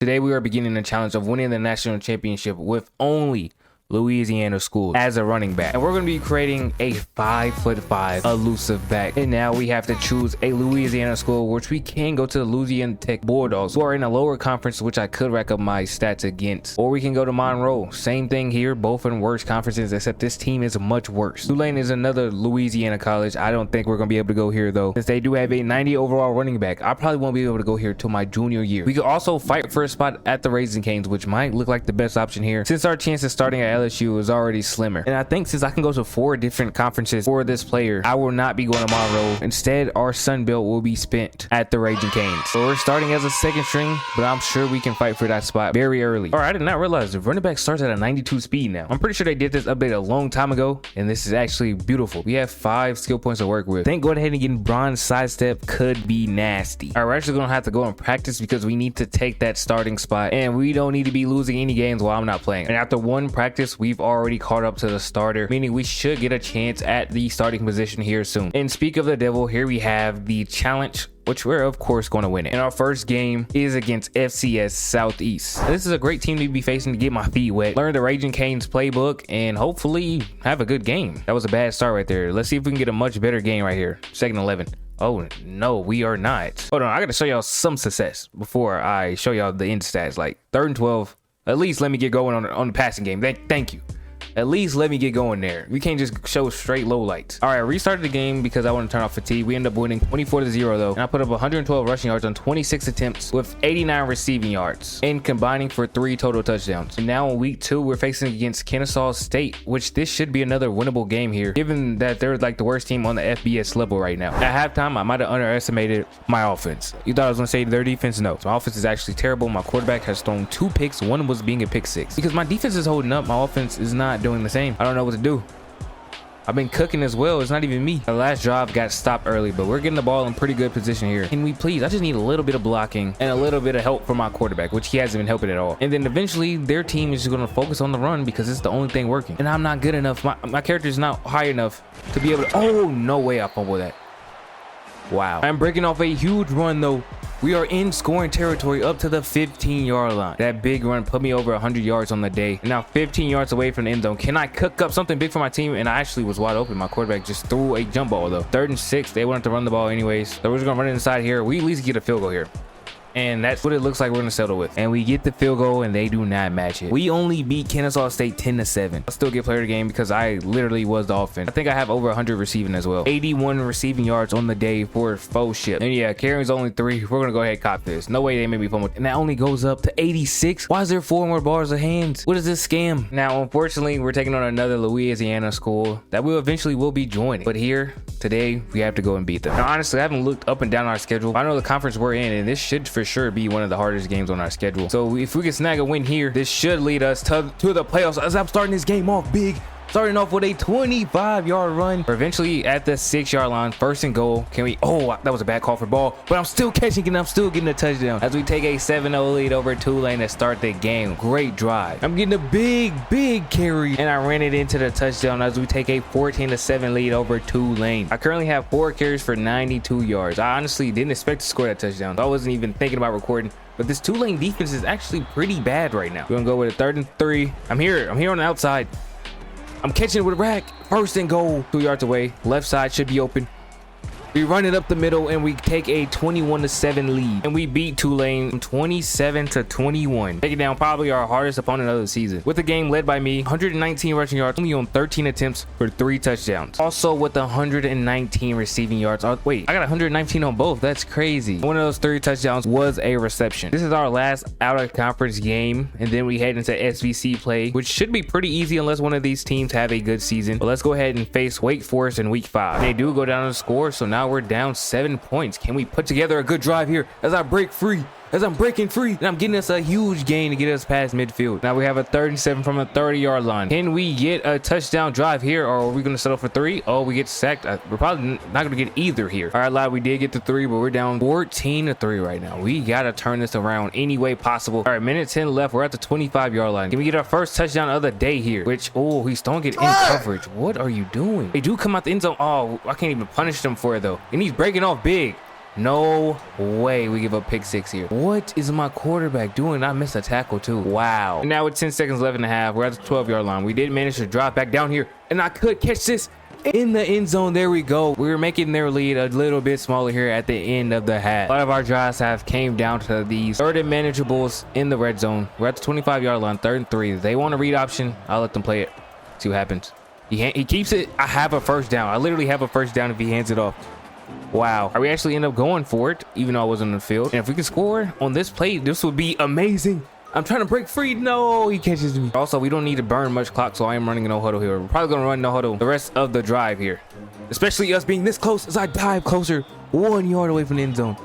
Today we are beginning the challenge of winning the national championship with only Louisiana schools as a running back. And we're going to be creating a 5'5" elusive back. And now we have to choose a Louisiana school, which we can go to the Louisiana Tech Bulldogs, who are in a lower conference, which I could rack up my stats against. Or we can go to Monroe. Same thing here, both in worse conferences, except this team is much worse. Tulane is another Louisiana college. I don't think we're going to be able to go here though, since they do have a 90 overall running back. I probably won't be able to go here till my junior year. We could also fight for a spot at the Raising Canes, which might look like the best option here, since our chances starting at LSU is already slimmer. And I think since I can go to 4 different conferences for this player, I will not be going to Monroe. Instead, our Sun Belt will be spent at the Raging Canes. So we're starting as a second string, but I'm sure we can fight for that spot very early. All right, I did not realize the running back starts at a 92 speed now. I'm pretty sure they did this update a long time ago, and this is actually beautiful. We have 5 skill points to work with. I think going ahead and getting bronze sidestep could be nasty. All right, we're actually gonna have to go and practice because we need to take that starting spot, and we don't need to be losing any games while I'm not playing. And after one practice, we've already caught up to the starter, meaning we should get a chance at the starting position here soon. And speak of the devil, here we have the challenge, which we're of course going to win it. And our first game is against FCS Southeast. This is a great team to be facing to get my feet wet, learn the Raging Canes playbook, and hopefully have a good game. That was a bad start right there. Let's see if we can get a much better game right here. 2nd and 11. Oh no, we are not. Hold on, I gotta show y'all some success before I show y'all the end stats. Like 3rd and 12. At least let me get going on the passing game. Thank you. At least let me get going there. We can't just show straight low lights. All right, I restarted the game because I want to turn off fatigue. We end up winning 24-0 though. And I put up 112 rushing yards on 26 attempts with 89 receiving yards and combining for 3 total touchdowns. And now in week 2, we're facing against Kennesaw State, which this should be another winnable game here, given that they're like the worst team on the FBS level right now. At halftime, I might have underestimated my offense. You thought I was going to say their defense? No. So my offense is actually terrible. My quarterback has thrown 2 picks. One was being a pick 6. Because my defense is holding up, my offense is not doing the same. I don't know what to do. I've been cooking as well. It's not even me. The last drive got stopped early, but we're getting the ball in pretty good position here. Can we please? I just need a little bit of blocking and a little bit of help from my quarterback, which he hasn't been helping at all. And then eventually their team is just going to focus on the run because it's the only thing working. And I'm not good enough. My character is not high enough to be able to. Oh, no way I fumbled that. Wow. I'm breaking off a huge run though. We are in scoring territory up to the 15-yard line. That big run put me over 100 yards on the day. And now 15 yards away from the end zone. Can I cook up something big for my team? And I actually was wide open. My quarterback just threw a jump ball though. 3rd and 6. They wanted to run the ball anyways. So we're just going to run it inside here. We at least get a field goal here. And that's what it looks like we're gonna settle with. And we get the field goal and they do not match it. We only beat Kennesaw State 10-7. I'll still get player of the game because I literally was the offense. I think I have over 100 receiving as well. 81 receiving yards on the day for faux ship. And yeah, carrying's only 3. We're gonna go ahead and cop this. No way they made me fumble. And that only goes up to 86. Why is there 4 more bars of hands? What is this scam? Now, unfortunately, we're taking on another Louisiana school that we eventually will be joining. But here, today, we have to go and beat them. Now, honestly, I haven't looked up and down our schedule. I know the conference we're in, and this should for sure be one of the hardest games on our schedule. So if we can snag a win here, this should lead us to the playoffs, as I'm starting this game off big. Starting off with a 25-yard run. We're eventually at the 6-yard line. 1st and goal. Can we? Oh, that was a bad call for ball. But I'm still catching it. And I'm still getting a touchdown as we take a 7-0 lead over Tulane to start the game. Great drive. I'm getting a big carry. And I ran it into the touchdown as we take a 14-7 lead over Tulane. I currently have 4 carries for 92 yards. I honestly didn't expect to score that touchdown. I wasn't even thinking about recording. But this Tulane defense is actually pretty bad right now. We're going to go with a 3rd and 3. I'm here on the outside. I'm catching it with a rack. 1st and goal. 2 yards away. Left side should be open. We run it up the middle and we take a 21-7 lead. And we beat Tulane 27-21. Taking down probably our hardest opponent of the season. With the game led by me, 119 rushing yards, only on 13 attempts for 3 touchdowns. Also with 119 receiving yards. Wait, I got 119 on both. That's crazy. One of those 3 touchdowns was a reception. This is our last out-of-conference game. And then we head into SVC play, which should be pretty easy unless one of these teams have a good season. But let's go ahead and face Wake Forest in week 5. They do go down to score, so now we're down 7 points. Can we put together a good drive here as I break free? As I'm breaking free, and I'm getting us a huge gain to get us past midfield. Now we have a 3rd and 7 from a 30-yard line. Can we get a touchdown drive here, or are we going to settle for 3? Oh, we get sacked. We're probably not going to get either here. All right, lad, we did get the 3, but we're down 14-3 right now. We got to turn this around any way possible. All right, minute 10 left. We're at the 25-yard line. Can we get our first touchdown of the day here? Which, oh, he's throwing it in coverage. What are you doing? They do come out the end zone. Oh, I can't even punish them for it, though. And he's breaking off big. No way we give up pick 6 here. What is my quarterback doing? I missed a tackle too. Wow. And now with 10 seconds left in the half, we're at the 12-yard line. We did manage to drop back down here, and I could catch this in the end zone. There we go. We're making their lead a little bit smaller here at the end of the half. A lot of our drives have came down to these third and manageables in the red zone. We're at the 25-yard line, 3rd and 3. They want a read option. I'll let them play it. See what happens. He keeps it. I have a first down. I literally have a first down if he hands it off. Wow. We actually end up going for it, even though I wasn't in the field. And if we can score on this play, this would be amazing. I'm trying to break free. No, he catches me. Also, we don't need to burn much clock, so I am running a no huddle here. We're probably going to run no huddle the rest of the drive here, especially us being this close as I dive closer 1 yard away from the end zone.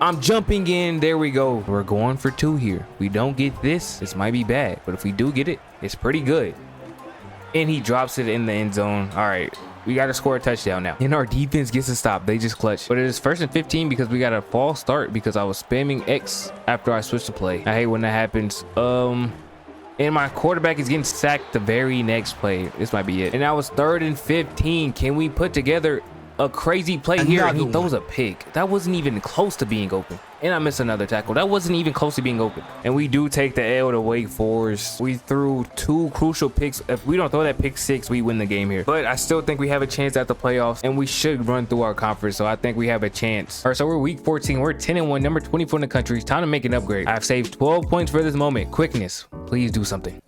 I'm jumping in. There we go. We're going for 2 here. We don't get this might be bad, but if we do get it, it's pretty good. And he drops it in the end zone. All right. We got to score a touchdown now. And our defense gets a stop. They just clutch. But it is 1st and 15 because we got a false start because I was spamming X after I switched to play. I hate when that happens. And my quarterback is getting sacked the very next play. This might be it. And now it's 3rd and 15. Can we put together a crazy play here? And he throws a pick. That wasn't even close to being open. And I missed another tackle. That wasn't even close to being open. And we do take the L to Wake Forest. We threw 2 crucial picks. If we don't throw that pick 6, we win the game here. But I still think we have a chance at the playoffs, and we should run through our conference. So I think we have a chance. All right, so we're week 14. We're 10-1, number 24 in the country. It's time to make an upgrade. I've saved 12 points for this moment. Quickness, please do something.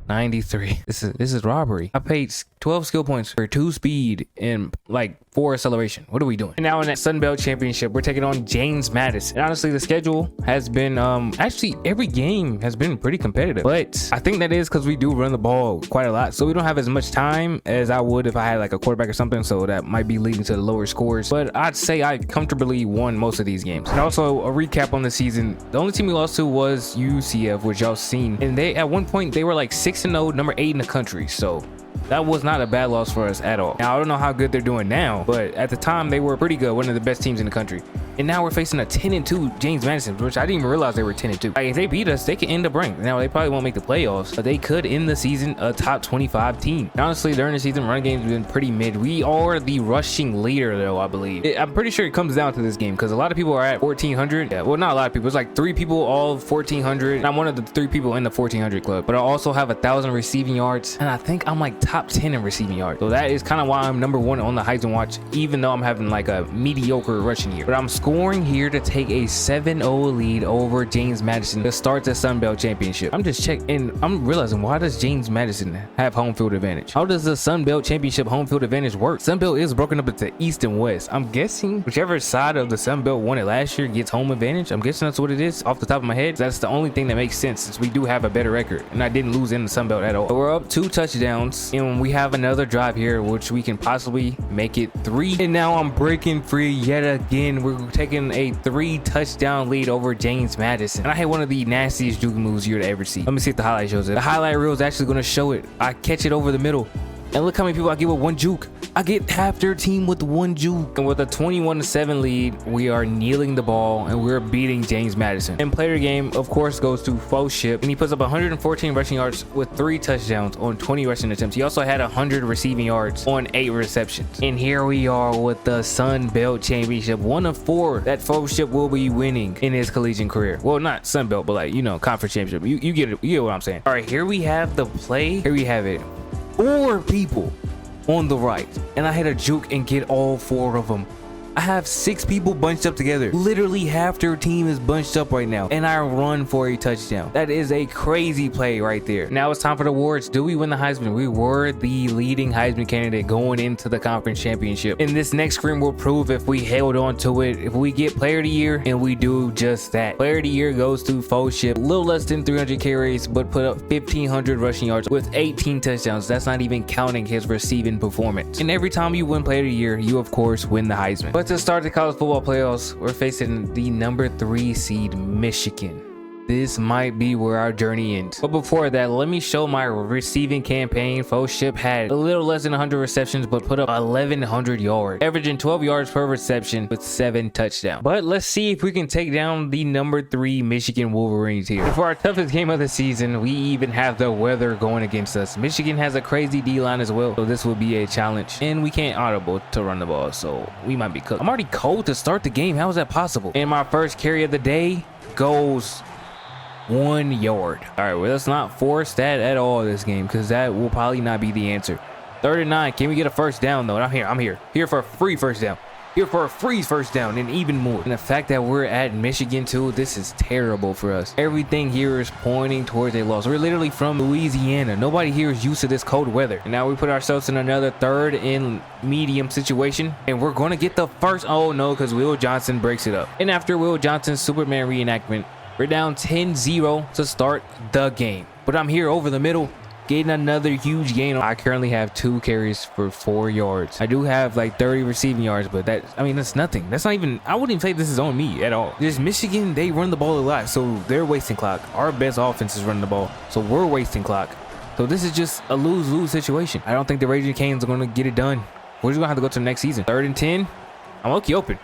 93. This is robbery. I paid 12 skill points for 2 speed and like 4 acceleration. What are we doing? And now in that Sun Belt Championship, we're taking on James Madison. And honestly, the schedule has been actually every game has been pretty competitive. But I think that is because we do run the ball quite a lot, so we don't have as much time as I would if I had like a quarterback or something. So that might be leading to the lower scores. But I'd say I comfortably won most of these games. And also a recap on the season: the only team we lost to was UCF, which y'all seen. And they at one point they were like 6-0, number 8 in the country. So that was not a bad loss for us at all. Now, I don't know how good they're doing now, but at the time they were pretty good, one of the best teams in the country. And now we're facing a 10-2 James Madison, which I didn't even realize they were 10-2. Like, if they beat us, they can end up ranked. Now, they probably won't make the playoffs, but they could end the season a top 25 team. And honestly, during the season, run game's been pretty mid. We are the rushing leader, though, I believe. I'm pretty sure it comes down to this game because a lot of people are at 1,400. Yeah, well, not a lot of people. It's like 3 people all 1,400. And I'm one of the 3 people in the 1,400 club, but I also have 1,000 receiving yards, and I think I'm like top 10 in receiving yards. So that is kind of why I'm number 1 on the Heisman watch, even though I'm having like a mediocre rushing year. But I'm scoring here to take a 7-0 lead over James Madison to start the Sun Belt Championship. I'm just checking, and I'm realizing, why does James Madison have home field advantage? How does the Sun Belt Championship home field advantage work? Sun Belt is broken up into East and West. I'm guessing whichever side of the Sun Belt won it last year gets home advantage. I'm guessing that's what it is off the top of my head. That's the only thing that makes sense, since we do have a better record and I didn't lose in the Sun Belt at all. So we're up 2 touchdowns, and we have another drive here which we can possibly make it 3. And now I'm breaking free yet again. We're taking a 3 touchdown lead over James Madison, and I had one of the nastiest juke moves you'd ever see. Let me see if the highlight shows it. The highlight reel is actually going to show it. I catch it over the middle, and look how many people I get with 1 juke. I get half their team with 1 juke. And with a 21-7 lead, we are kneeling the ball and we're beating James Madison. And player game, of course, goes to Fellowship, and he puts up 114 rushing yards with 3 touchdowns on 20 rushing attempts. He also had 100 receiving yards on 8 receptions. And here we are with the Sun Belt Championship, 1 of 4 that Fellowship will be winning in his collegiate career. Well, not Sun Belt, but like, you know, conference championship. You get it. You get what I'm saying. All right, here we have the play. Here we have it. 4 people on the right, and I had a juke and get all 4 of them. I have 6 people bunched up together. Literally half their team is bunched up right now, and I run for a touchdown. That is a crazy play right there. Now it's time for the awards. Do we win the Heisman? We were the leading Heisman candidate going into the conference championship, and this next screen will prove if we held on to it. If we get player of the year, and we do just that. Player of the year goes to Fellowship. A little less than 300 carries, but put up 1,500 rushing yards with 18 touchdowns. That's not even counting his receiving performance. And every time you win player of the year, you of course win the Heisman. But to start the college football playoffs, we're facing the number 3 seed Michigan. this might be where our journey ends. But before that, let me show my receiving campaign. Foe ship had a little less than 100 receptions, but put up 1,100 yards, averaging 12 yards per reception with 7 touchdowns. But let's see if we can take down the number 3 Michigan Wolverines here. For our toughest game of the season, we even have the weather going against us. Michigan has a crazy D-line as well, so this will be a challenge. And we can't audible to run the ball, so we might be cooked. I'm already cold to start the game. How is that possible? And my first carry of the day goes 1 yard. All right, well, let's not force that at all this game, because that will probably not be the answer. 3rd and 9. Can we get a first down though? I'm here for a free first down. Here for a free first down, and even more. And the fact that we're at Michigan too, this is terrible for us. Everything here is pointing towards a loss. We're literally from Louisiana. Nobody here is used to this cold weather. And now we put ourselves in another 3rd and medium situation, and we're going to get the first. Oh no, because Will Johnson breaks it up. And after Will Johnson's Superman reenactment, we're down 10-0 to start the game. But I'm here over the middle, getting another huge gain. I currently have 2 carries for 4 yards. I do have like 30 receiving yards, but that's nothing. That's not even, I wouldn't even say this is on me at all. Just Michigan, they run the ball a lot, so they're wasting clock. Our best offense is running the ball, so we're wasting clock. So this is just a lose-lose situation. I don't think the Raging Canes are going to get it done. We're just going to have to go to the next season. 3rd and 10. I'm low-key open.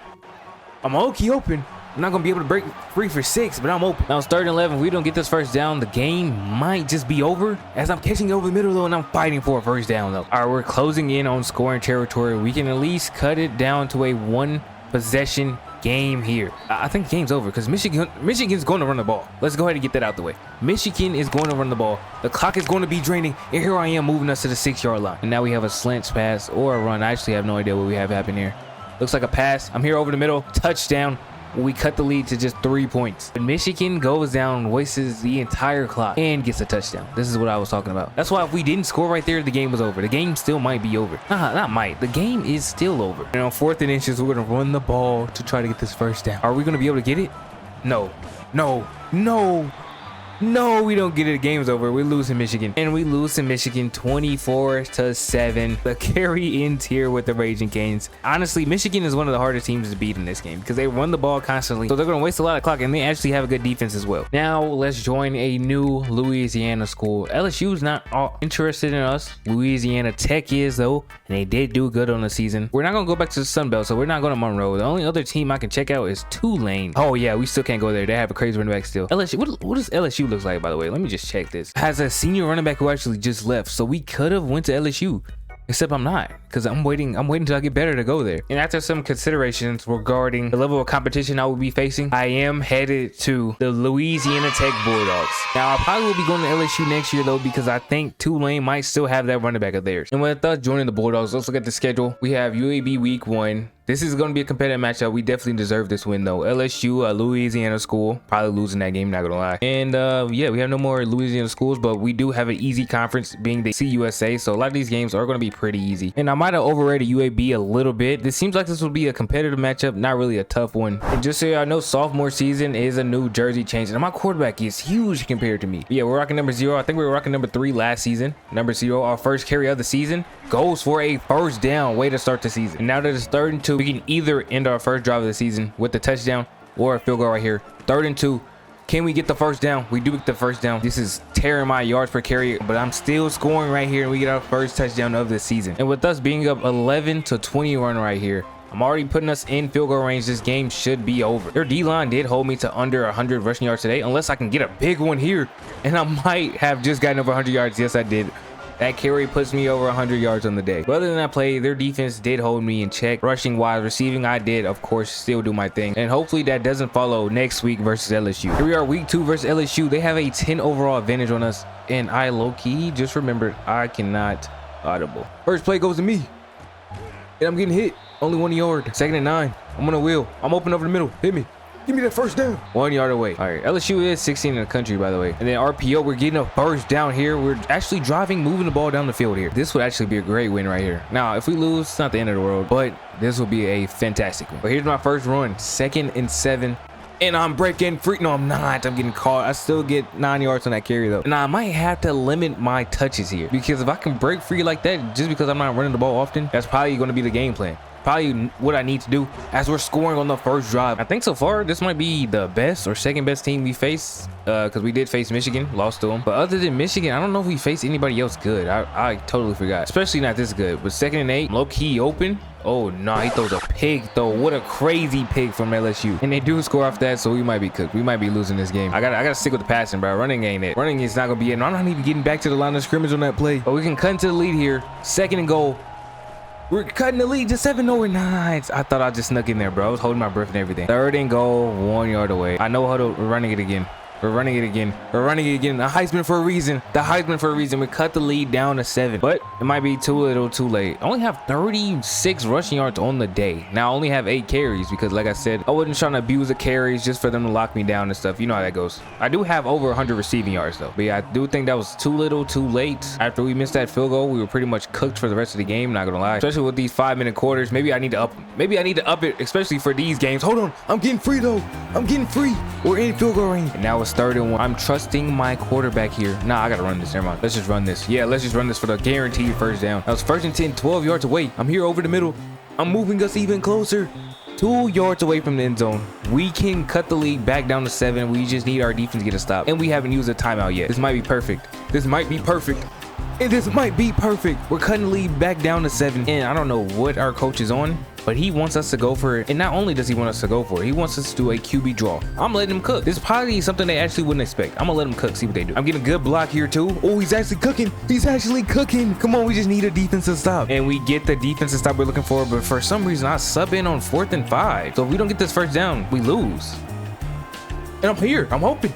I'm not going to be able to break free for 6, but I'm open. Now it's 3rd and 11. If we don't get this first down, the game might just be over, as I'm catching it over the middle though, and I'm fighting for a first down though. All right, we're closing in on scoring territory. We can at least cut it down to a 1 possession game here. I think the game's over because Michigan's going to run the ball. Let's go ahead and get that out the way. Michigan is going to run the ball. The clock is going to be draining, and here I am moving us to the 6-yard line. And now we have a slant pass or a run. I actually have no idea what we have happen here. Looks like a pass. I'm here over the middle. Touchdown. We cut the lead to just 3 points. But Michigan goes down, wastes the entire clock, and gets a touchdown. This is what I was talking about. That's why if we didn't score right there, the game was over. The game still might be over. Not might. The game is still over. And on 4th and inches, we're going to run the ball to try to get this first down. Are we going to be able to get it? No. No, we don't get it. The game's over. We lose to Michigan. And we lose to Michigan 24-7. The carry ends here with the Raging Canes. Honestly, Michigan is one of the hardest teams to beat in this game because they run the ball constantly. So they're going to waste a lot of clock, and they actually have a good defense as well. Now, let's join a new Louisiana school. LSU's not interested in us. Louisiana Tech is, though, and they did do good on the season. We're not going to go back to the Sun Belt, so we're not going to Monroe. The only other team I can check out is Tulane. Oh, yeah, we still can't go there. They have a crazy running back still. LSU, what does LSU looks like, by the way? Let me just check this. Has a senior running back who actually just left, so we could have went to LSU, except I'm not, because I'm waiting till I get better to go there. And after some considerations regarding the level of competition I will be facing, I am headed to the Louisiana Tech Bulldogs. Now I probably will be going to LSU next year though, because I think Tulane might still have that running back of theirs. And with us joining the Bulldogs, let's look at the schedule. We have UAB week 1. This is going to be a competitive matchup. We definitely deserve this win though. LSU, a Louisiana school, probably losing that game, not gonna lie. And yeah, we have no more Louisiana schools, but we do have an easy conference being the CUSA, so a lot of these games are going to be pretty easy. And I might have overrated UAB a little bit. This seems like this will be a competitive matchup, not really a tough one. And just so y'all know, sophomore season is a new jersey change, and my quarterback is huge compared to me. But yeah, we're rocking number 0. I think we were rocking number 3 last season. Number 0, our first carry of the season, goes for a first down. Way to start the season. And now that it's 3rd and 2, we can either end our first drive of the season with the touchdown or a field goal right here. 3rd and 2. Can we get the first down? We do get the first down. This is tearing my yards per carry, but I'm still scoring right here, and we get our first touchdown of the season. And with us being up 11-20 run right here, I'm already putting us in field goal range. This game should be over. Their D-line did hold me to under 100 rushing yards today, unless I can get a big one here, and I might have just gotten over 100 yards. Yes, I did. That carry puts me over 100 yards on the day. But other than that play, their defense did hold me in check. Rushing wise, receiving, I did, of course, still do my thing. And hopefully that doesn't follow next week versus LSU. Here we are, week 2 versus LSU. They have a 10 overall advantage on us. And I low-key just remembered I cannot audible. First play goes to me. And I'm getting hit. Only 1 yard. 2nd and 9. I'm on a wheel. I'm open over the middle. Hit me. Give me that first down. 1 yard away. All right, LSU is 16 in the country, by the way. And then RPO, we're getting a first down here. We're actually moving the ball down the field here. This would actually be a great win right here. Now, if we lose, it's not the end of the world, but this will be a fantastic win. But here's my first run. 2nd and 7. And I'm breaking free. No, I'm not. I'm getting caught. I still get 9 yards on that carry, though. And I might have to limit my touches here, because if I can break free like that, just because I'm not running the ball often, that's probably going to be the game plan. probably what I need to do as we're scoring on the first drive. I think so far this might be the best or second best team we faced, because we did face Michigan, lost to them. But other than Michigan, I don't know if we faced anybody else good. I totally forgot, especially not this good. But 2nd and 8, low key open. Oh no, he throws a pig though. What a crazy pig from LSU. And they do score off that, so we might be cooked. We might be losing this game. I gotta stick with the passing, bro. Running ain't it. Running is not gonna be it. And I'm not even getting back to the line of scrimmage on that play. But we can cut into the lead here. 2nd and goal. We're cutting the lead to 7. No, we're not. I thought I just snuck in there, bro. I was holding my breath and everything. 3rd and goal, 1 yard away. I know how to. We're running it again. We're running it again. We're running it again. The Heisman for a reason. The Heisman for a reason. We cut the lead down to 7. But it might be too little, too late. I only have 36 rushing yards on the day. Now I only have 8 carries because, like I said, I wasn't trying to abuse the carries just for them to lock me down and stuff. You know how that goes. I do have over 100 receiving yards though. But yeah, I do think that was too little, too late. After we missed that field goal, we were pretty much cooked for the rest of the game. Not gonna lie. Especially with these 5-minute quarters. Maybe I need to up. Maybe I need to up it, especially for these games. Hold on. I'm getting free though. I'm getting free. We're in field goal range. And now it's 3rd and 1. I'm trusting my quarterback here. Nah, I gotta run this. Never mind. Let's just run this. Yeah, let's just run this for the guaranteed first down. That was 1st and 10, 12 yards away. I'm here over the middle. I'm moving us even closer. 2 yards away from the end zone. We can cut the lead back down to 7. We just need our defense to get a stop. And we haven't used a timeout yet. This might be perfect. This might be perfect. And this might be perfect. We're cutting the lead back down to 7. And I don't know what our coach is on, but he wants us to go for it. And not only does he want us to go for it, he wants us to do a QB draw. I'm letting him cook. This is probably something they actually wouldn't expect. I'm gonna let him cook, see what they do. I'm getting a good block here too. Oh, he's actually cooking. He's actually cooking. Come on, we just need a defensive stop. And we get the defensive stop we're looking for, but for some reason I sub in on 4th and 5. So if we don't get this first down, we lose. And I'm here. I'm hoping,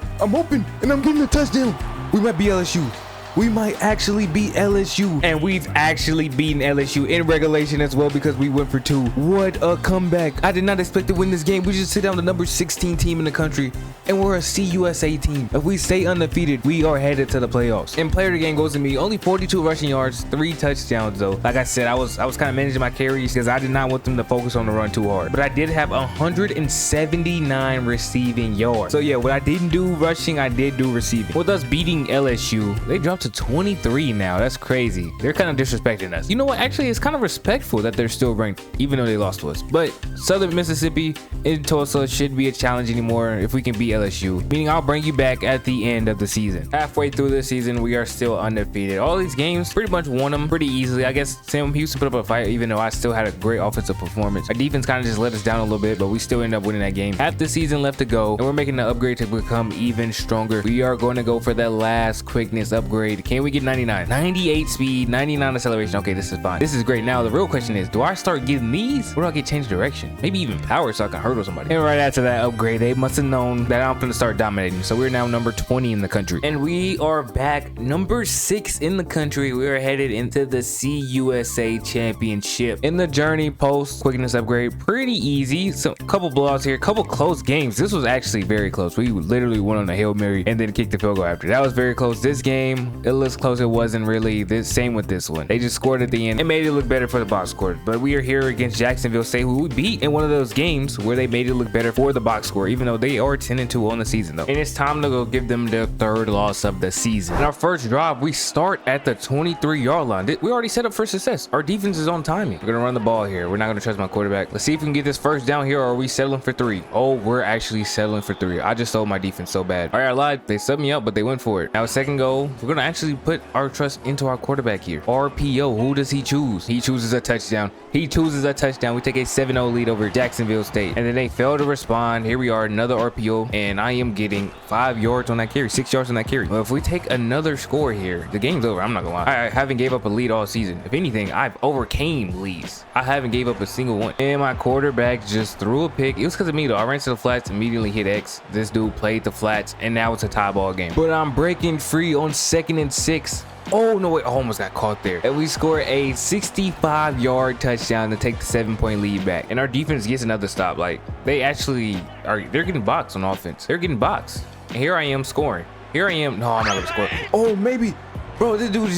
and I'm getting a touchdown. We might be LSU. We might actually beat LSU. And we've actually beaten LSU in regulation as well because we went for 2. What a comeback. I did not expect to win this game. We just sit down the number 16 team in the country. And we're a CUSA team. If we stay undefeated, we are headed to the playoffs. And player of the game goes to me. Only 42 rushing yards, 3 touchdowns though. Like I said, I was kind of managing my carries because I did not want them to focus on the run too hard. But I did have 179 receiving yards. So yeah, what I didn't do rushing, I did do receiving. With us beating LSU, they dropped to 23 now. That's crazy. They're kind of disrespecting us. You know what? Actually, it's kind of respectful that they're still ranked, even though they lost to us. But Southern Mississippi in Tulsa shouldn't be a challenge anymore if we can beat LSU. Meaning I'll bring you back at the end of the season. Halfway through the season, we are still undefeated. All these games, pretty much won them pretty easily. I guess Sam Houston put up a fight, even though I still had a great offensive performance. Our defense kind of just let us down a little bit, but we still ended up winning that game. Half the season left to go, and we're making the upgrade to become even stronger. We are going to go for that last quickness upgrade. Can we get 99? 98 speed, 99 acceleration. Okay, this is fine. This is great. Now the real question is, do I start getting these or do I get change direction? Maybe even power so I can hurdle somebody. And right after that upgrade, they must have known that I'm going to start dominating. So we're now number 20 in the country. And we are back number 6 in the country. We are headed into the CUSA championship. In the journey post quickness upgrade, pretty easy. So couple blowouts here, couple close games. This was actually very close. We literally went on a Hail Mary and then kicked the field goal after. That was very close. This game, it looks close. It wasn't really. The same with this one. They just scored at the end. It made it look better for the box score. But we are here against Jacksonville State, who we beat in one of those games where they made it look better for the box score, even though they are 10-2 on the season though. And it's time to go give them their 3rd loss of the season. In our first drive, we start at the 23-yard line. We already set up for success. Our defense is on timing. We're gonna run the ball here. We're not gonna trust my quarterback. Let's see if we can get this first down here, or are we settling for 3? Oh, we're actually settling for 3. I just sold my defense so bad. All right, I lied. They subbed me up, but they went for it. Now 2nd goal. We're gonna actually put our trust into our quarterback here. RPO, who does he choose? He chooses a touchdown. He chooses a touchdown. We take a 7-0 lead over Jacksonville State. And then they fail to respond. Here we are, another RPO, and I am getting 5 yards on that carry, 6 yards on that carry. Well, if we take another score here, the game's over. I'm not gonna lie. I haven't gave up a lead all season. If anything, I've overcame leads. I haven't gave up a single one. And my quarterback just threw a pick. It was because of me though. I ran to the flats, immediately hit X. This dude played the flats, and now it's a tie ball game. But I'm breaking free on 2nd and 6. Oh no, wait, I almost got caught there. And we score a 65-yard touchdown to take the 7-point lead back. And our defense gets another stop. Like, they actually they're getting boxed on offense. They're getting boxed. And here I am scoring. Here I am. No, I'm not gonna score. Oh, maybe. Bro, this dude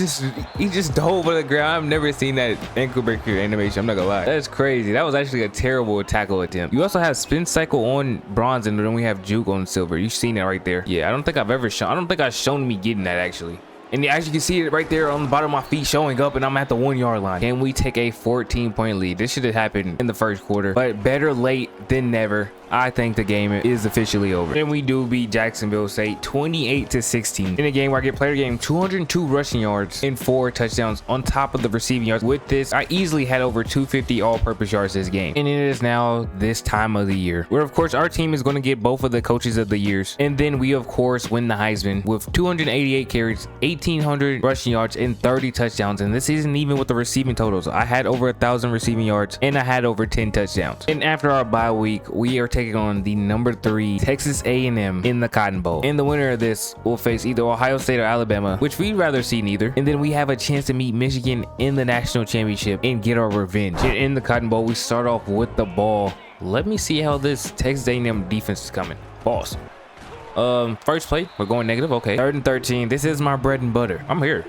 just dove to the ground. I've never seen that ankle breaker animation. I'm not gonna lie. That's crazy. That was actually a terrible tackle attempt. You also have spin cycle on bronze, and then we have juke on silver. You've seen it right there. Yeah, I don't think I've shown me getting that actually. And as you can see it right there on the bottom of my feet showing up, and I'm at the 1 yard line. Can we take a 14-point lead? This should have happened in the first quarter, but better late than never. I think the game is officially over. And we do beat Jacksonville State 28-16 in a game where I get player game 202 rushing yards and 4 touchdowns on top of the receiving yards. With this, I easily had over 250 all-purpose yards this game. And it is now this time of the year where, of course, our team is going to get both of the coaches of the years. And then we, of course, win the Heisman with 288 carries, 1,800 rushing yards, and 30 touchdowns. And this isn't even with the receiving totals. I had over 1,000 receiving yards and I had over 10 touchdowns. And after our bye week, we are taking on the number 3 Texas A&M in the Cotton Bowl. And the winner of this will face either Ohio State or Alabama, which we'd rather see neither. And then we have a chance to meet Michigan in the national championship and get our revenge. In the Cotton Bowl, we start off with the ball. Let me see how this Texas A&M defense is coming. Boss. First play, we're going negative. Okay. 3rd and 13. This is my bread and butter. I'm here.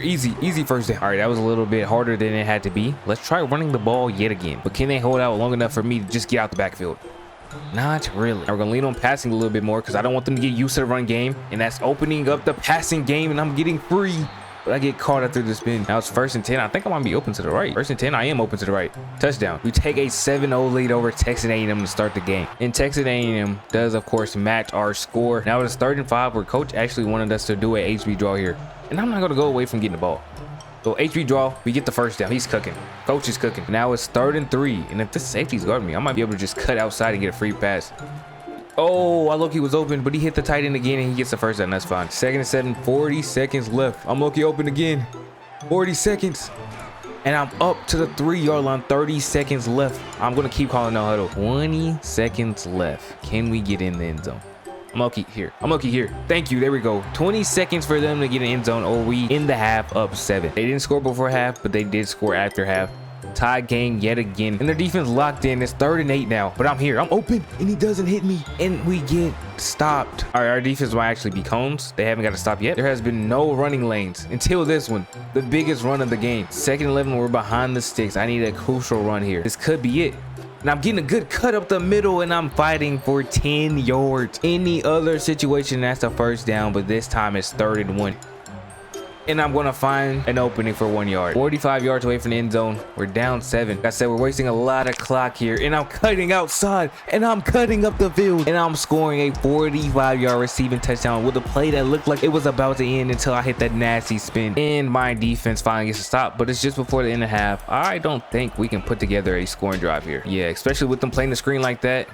Easy first down. All right, that was a little bit harder than it had to be. Let's try running the ball yet again. But can they hold out long enough for me to just get out the backfield? Not really. We're gonna lean on passing a little bit more because I don't want them to get used to the run game, and that's opening up the passing game, and I'm getting free. But I get caught after the spin. Now it's 1st and 10. I think I might be open to the right. 1st and 10. I am open to the right. Touchdown. We take a 7-0 lead over Texas A&M to start the game. And Texas A&M does, of course, match our score. Now it's 3rd and 5 where coach actually wanted us to do a HB draw here. And I'm not going to go away from getting the ball. So HB draw, we get the first down. He's cooking. Coach is cooking. Now it's 3rd and 3. And if this safety's guarding me, I might be able to just cut outside and get a free pass. Oh, I look, he was open, but he hit the tight end again and he gets the first down. That's fine. 2nd and 7, 40 seconds left. I'm lucky open again. 40 seconds. And I'm up to the 3 yard line. 30 seconds left. I'm going to keep calling no huddle. 20 seconds left. Can we get in the end zone? I'm lucky here. Thank you. There we go. 20 seconds for them to get an end zone, or we in the half up 7. They didn't score before half, but they did score after half. Tie game yet again, and their defense locked in. It's 3rd and 8 now, but I'm here. I'm open, and he doesn't hit me, and we get stopped. All right, our defense might actually be cones. They haven't got to stop yet. There has been no running lanes until this one, the biggest run of the game. 2nd and 11, we're behind the sticks. I need a crucial run here. This could be it. And I'm getting a good cut up the middle, and I'm fighting for 10 yards. Any other situation, that's a first down, but this time it's 3rd and 1. And I'm going to find an opening for 1 yard. 45 yards away from the end zone. We're down 7. Like I said, we're wasting a lot of clock here. And I'm cutting outside. And I'm cutting up the field. And I'm scoring a 45-yard receiving touchdown with a play that looked like it was about to end until I hit that nasty spin. And my defense finally gets to stop. But it's just before the end of half. I don't think we can put together a scoring drive here. Yeah, especially with them playing the screen like that.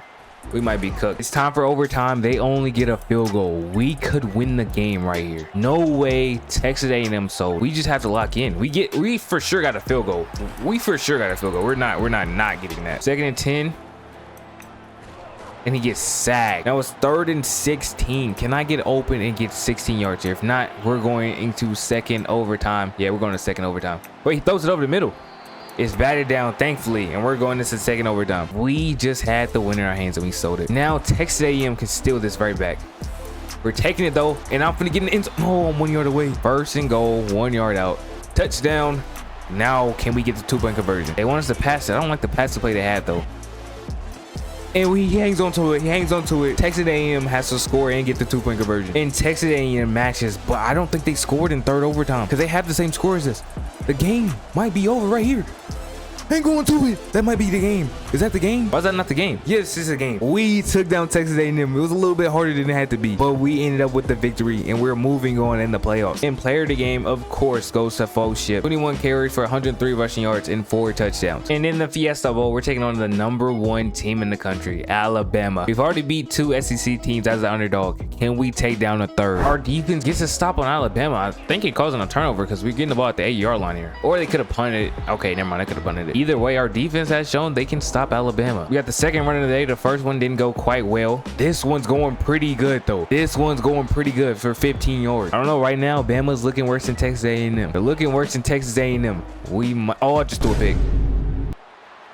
We might be cooked. It's time for overtime. They only get a field goal. We could win the game right here. No way, Texas A&M. So we just have to lock in. We for sure got a field goal. We're not getting that. 2nd and 10. And he gets sacked. Now it's 3rd and 16. Can I get open and get 16 yards here? If not, we're going into 2nd overtime. Yeah, we're going to 2nd overtime. Wait, he throws it over the middle. It's batted down, thankfully, and we're going into 2nd overtime. We just had the win in our hands and we sold it. Now Texas A&M can steal this right back. We're taking it though, and I'm gonna get an end zone. Oh, I'm 1 yard away. 1st and goal, 1 yard out. Touchdown. Now can we get the 2-point conversion? They want us to pass it. I don't like the pass play they had though. And he hangs on to it. Texas A&M has to score and get the 2-point conversion. And Texas A&M matches, but I don't think they scored in 3rd overtime because they have the same score as us. The game might be over right here. Ain't going to it. That might be the game. Is that the game? Why is that not the game? Yes, it's a game. We took down Texas A&M. It was a little bit harder than it had to be, but we ended up with the victory, and we're moving on in the playoffs. And player of the game, of course, goes to Ship. 21 carries for 103 rushing yards and 4 touchdowns. And in the Fiesta Bowl, we're taking on the number 1 team in the country, Alabama. We've already beat 2 SEC teams as an underdog. Can we take down a 3rd? Our defense gets a stop on Alabama. I think it causing a turnover because we're getting the ball at the 8 yard line here. Or they could have punted it. Okay, never mind. They could have punted it. Either way, our defense has shown they can stop Alabama. We got the 2nd run of the day. The first one didn't go quite well. This one's going pretty good though. This one's going pretty good for 15 yards. I don't know, right now Bama's looking worse than Texas A&M. They're looking worse than Texas A&M. We might, oh, I just threw a pick.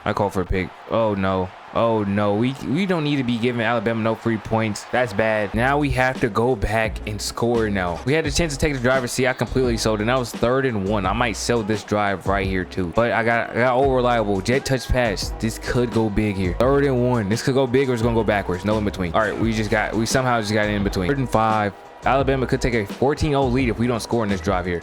I called for a pick. Oh no. Oh no, we don't need to be giving Alabama no free points. That's bad. Now we have to go back and score now. We had a chance to take the driver's seat. I completely sold it. That was 3rd and 1. I might sell this drive right here too. But I got over reliable jet touch pass. This could go big here. 3rd and 1. This could go big or it's gonna go backwards. No in between. All right, we somehow just got in between. 3rd and 5. Alabama could take a 14-0 lead if we don't score in this drive here.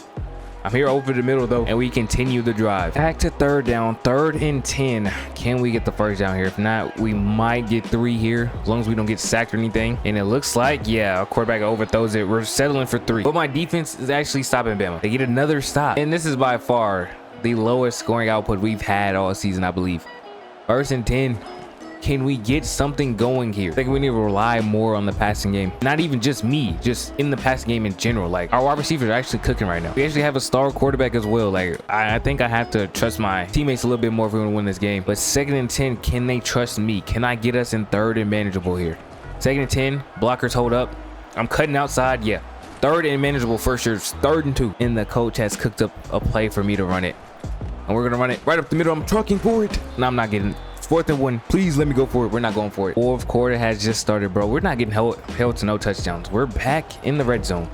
I'm here over the middle though, and we continue the drive. Back to third down, 3rd and 10. Can we get the first down here? If not, we might get 3 here, as long as we don't get sacked or anything. And it looks like, yeah, our quarterback overthrows it. We're settling for 3. But my defense is actually stopping Bama. They get another stop. And this is by far the lowest scoring output we've had all season, I believe. 1st and 10. Can we get something going here? I think we need to rely more on the passing game. Not even just me, just in the passing game in general. Like, our wide receivers are actually cooking right now. We actually have a star quarterback as well. Like, I think I have to trust my teammates a little bit more if we want to win this game. But 2nd and 10, can they trust me? Can I get us in 3rd and manageable here? 2nd and 10, blockers hold up. I'm cutting outside, yeah. 3rd and manageable for sure. 3rd and 2. And the coach has cooked up a play for me to run it. And we're going to run it right up the middle. I'm trucking for it. No, I'm not getting it. 4th and 1. Please let me go for it. We're not going for it. 4th quarter has just started, bro. We're not getting held to no touchdowns. We're back in the red zone.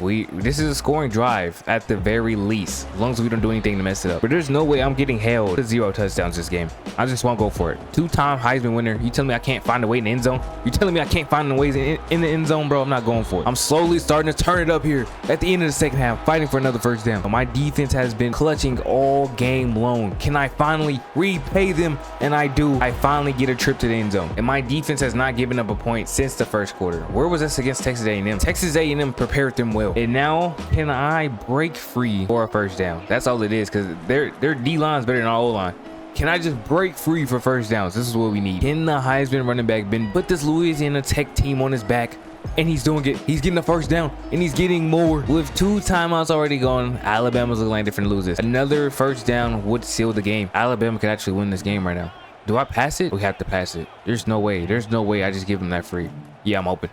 This is a scoring drive at the very least, as long as we don't do anything to mess it up. But there's no way I'm getting held to 0 touchdowns this game. I just won't go for it. 2-time Heisman winner. You telling me I can't find a way in the end zone? You telling me I can't find the ways in the end zone, bro? I'm not going for it. I'm slowly starting to turn it up here at the end of the 2nd half, fighting for another first down. But my defense has been clutching all game long. Can I finally repay them? And I do. I finally get a trip to the end zone. And my defense has not given up a point since the 1st quarter. Where was this against Texas A&M? Texas A&M prepared them well. And now, can I break free for a first down? That's all it is, because their D-line's better than our O-line. Can I just break free for first downs? This is what we need. Can the Heisman running back put this Louisiana Tech team on his back? And he's doing it. He's getting the first down, and he's getting more. With 2 timeouts already gone, Alabama's looking like different to lose this. Another first down would seal the game. Alabama could actually win this game right now. Do I pass it? We have to pass it. There's no way. There's no way I just give him that free. Yeah, I'm open.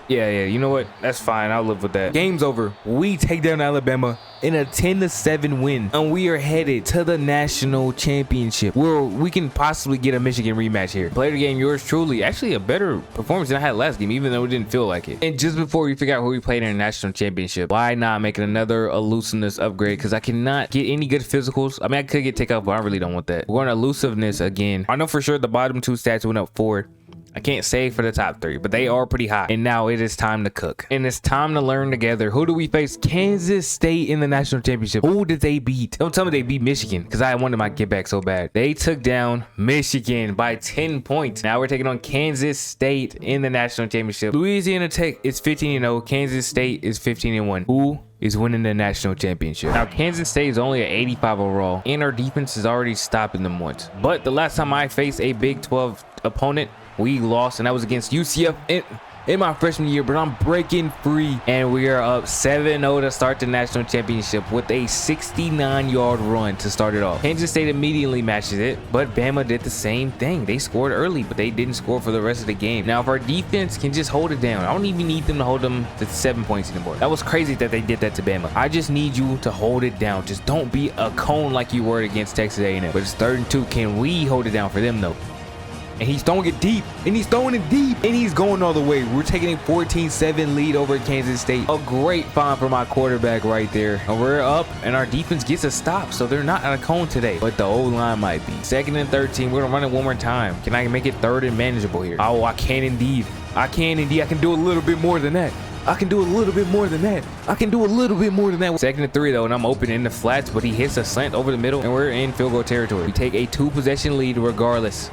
Yeah, you know what? That's fine. I'll live with that. Game's over. We take down Alabama in a 10-7 win, and we are headed to the national championship, where we can possibly get a Michigan rematch here. Play the game, yours truly. Actually, a better performance than I had last game, even though it didn't feel like it. And just before we figure out who we played in the national championship, why not making another elusiveness upgrade? Because I cannot get any good physicals. I mean, I could get takeoff, but I really don't want that. We're going to elusiveness again. I know for sure the bottom 2 stats went up 4. I can't say for the top 3, but they are pretty high. And now it is time to cook. And it's time to learn together. Who do we face? Kansas State in the national championship. Who did they beat? Don't tell me they beat Michigan, because I wanted my get back so bad. They took down Michigan by 10 points. Now we're taking on Kansas State in the national championship. Louisiana Tech is 15-0. Kansas State is 15-1. Who is winning the national championship? Now, Kansas State is only at 85 overall, and our defense is already stopping them once. But the last time I faced a Big 12 opponent, we lost, and that was against UCF in my freshman year. But I'm breaking free, and we are up 7-0 to start the national championship with a 69-yard run to start it off. Kansas State immediately matches it, but Bama did the same thing. They scored early, but they didn't score for the rest of the game. Now, if our defense can just hold it down, I don't even need them to hold them to 7 points anymore. That was crazy that they did that to Bama. I just need you to hold it down. Just don't be a cone like you were against Texas A&M. But it's 3rd and 2. Can we hold it down for them, though? And he's throwing it deep, and he's throwing it deep, and he's going all the way. We're taking a 14-7 lead over Kansas State. A great find for my quarterback right there. And we're up, and our defense gets a stop, so they're not on a cone today, but the O-line might be. 2nd and 13. We're gonna run it one more time. Can I make it 3rd and manageable here? Oh, I can indeed. I can indeed. I can do a little bit more than that. I can do a little bit more than that. I can do a little bit more than that. 2nd and 3 though, and I'm open in the flats, but he hits a slant over the middle, and we're in field goal territory. We take a 2-possession lead regardless.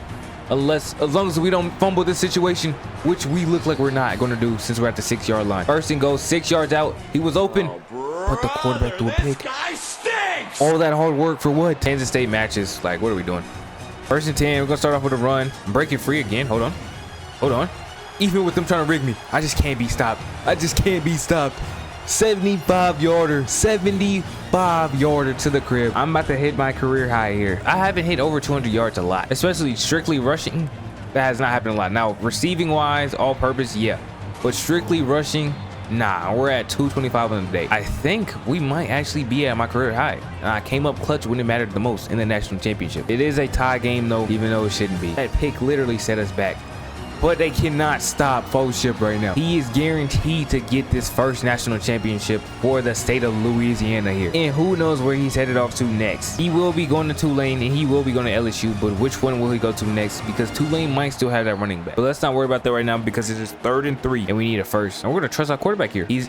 As long as we don't fumble this situation, which we look like we're not going to do since we're at the 6-yard line. 1st and goal, 6 yards out. He was open, but the quarterback threw a pick. All that hard work for what? Kansas State matches. Like, what are we doing? 1st and 10. We're going to start off with a run. I'm breaking free again. Hold on. Even with them trying to rig me, I just can't be stopped. 75-yarder, 75-yarder to the crib. I'm about to hit my career high here. I haven't hit over 200 yards a lot, especially strictly rushing. That has not happened a lot. Now, receiving wise, all purpose, yeah, but strictly rushing, nah. We're at 225 on the day. I think we might actually be at my career high. I came up clutch when it mattered the most in the national championship. It is a tie game though, even though it shouldn't be. That pick literally set us back. but they cannot stop Fellowship right now. He is guaranteed to get this first national championship for the state of Louisiana here. And who knows where he's headed off to next. He will be going to Tulane and he will be going to LSU, but which one will he go to next? Because Tulane might still have that running back. But let's not worry about that right now because it is 3rd and 3 and we need a first. And we're going to trust our quarterback here. He's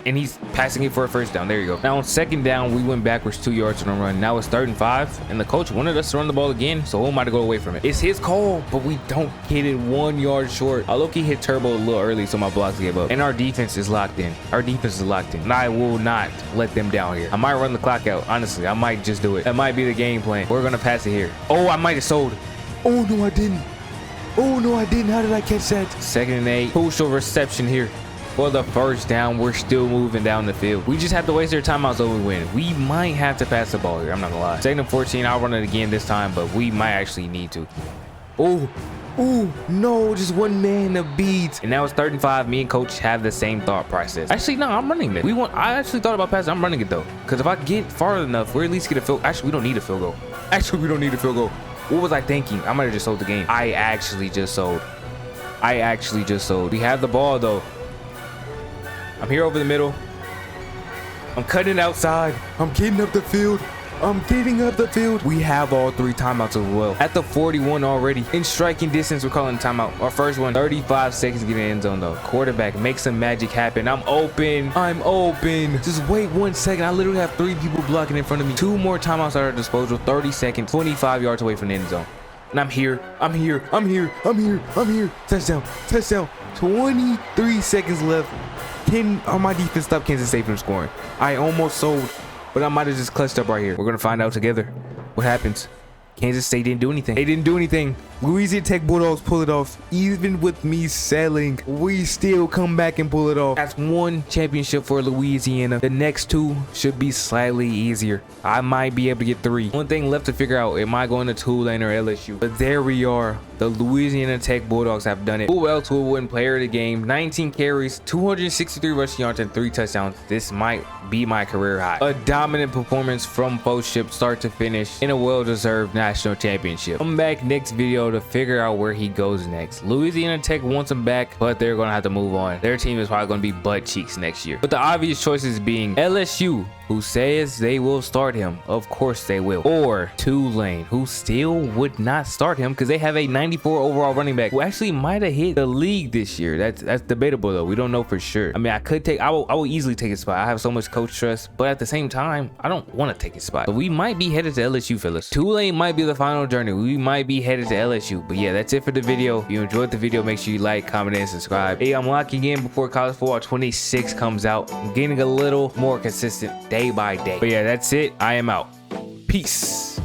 passing it for a first down. There you go. Now on 2nd down, we went backwards 2 yards on the run. Now it's 3rd and 5 and the coach wanted us to run the ball again, so who am I to go away from it? It's his call, but we don't get it 1 yard short. I low-key hit turbo a little early, so my blocks gave up. And our defense is locked in. Our defense is locked in. And I will not let them down here. I might run the clock out. Honestly, I might just do it. That might be the game plan. We're going to pass it here. Oh, I might have sold. Oh, no, I didn't. Oh, no, I didn't. How did I catch that? 2nd and 8. Crucial reception here. For the first down, we're still moving down the field. We just have to waste their timeouts so we win. We might have to pass the ball here. I'm not gonna lie. 2nd and 14, I'll run it again this time, but we might actually need to. Oh, no, just one man to beat. And now it's 3rd and 5. Me and coach have the same thought process. Actually, no, I'm running it. I actually thought about passing. I'm running it though. Because if I get far enough, we're at least get a field. Actually, we don't need a field goal. What was I thinking? I might have just sold the game. I actually just sold. We have the ball though. I'm here over the middle. I'm cutting it outside. I'm getting up the field. We have all 3 timeouts as well. At the 41 already. In striking distance, we're calling timeout. Our first one, 35 seconds to get in the end zone though. Quarterback, make some magic happen. I'm open. Just wait 1 second. I literally have 3 people blocking in front of me. 2 more timeouts at our disposal. 30 seconds, 25 yards away from the end zone. And I'm here. Touchdown. 23 seconds left. Can my defense stop Kansas State from scoring? I almost sold, but I might have just clutched up right here. We're gonna find out together what happens. Kansas State didn't do anything. They didn't do anything. Louisiana Tech Bulldogs pull it off. Even with me selling, we still come back and pull it off. That's 1 championship for Louisiana. The next 2 should be slightly easier. I might be able to get 3. One thing left to figure out, am I going to Tulane or LSU? But there we are. The Louisiana Tech Bulldogs have done it. Who else will win player of the game? 19 carries, 263 rushing yards, and 3 touchdowns. This might be my career high. A dominant performance from Fellowship start to finish in a well-deserved national championship. Come back next video to figure out where he goes next. Louisiana Tech wants him back, but they're gonna have to move on. Their team is probably gonna be butt cheeks next year. But the obvious choices being LSU, who says they will start him. Of course they will. Or Tulane, who still would not start him because they have a 94 overall running back who actually might have hit the league this year. That's debatable though. We don't know for sure. I mean, I will easily take his spot. I have so much coach trust, but at the same time, I don't want to take his spot. But we might be headed to LSU, fellas. Tulane might be the final journey. We might be headed to LSU. But yeah, that's it for the video. If you enjoyed the video, make sure you like, comment, and subscribe. Hey, I'm locking in before college football 26 comes out. I'm getting a little more consistent day by day. But yeah, that's it. I am out. Peace.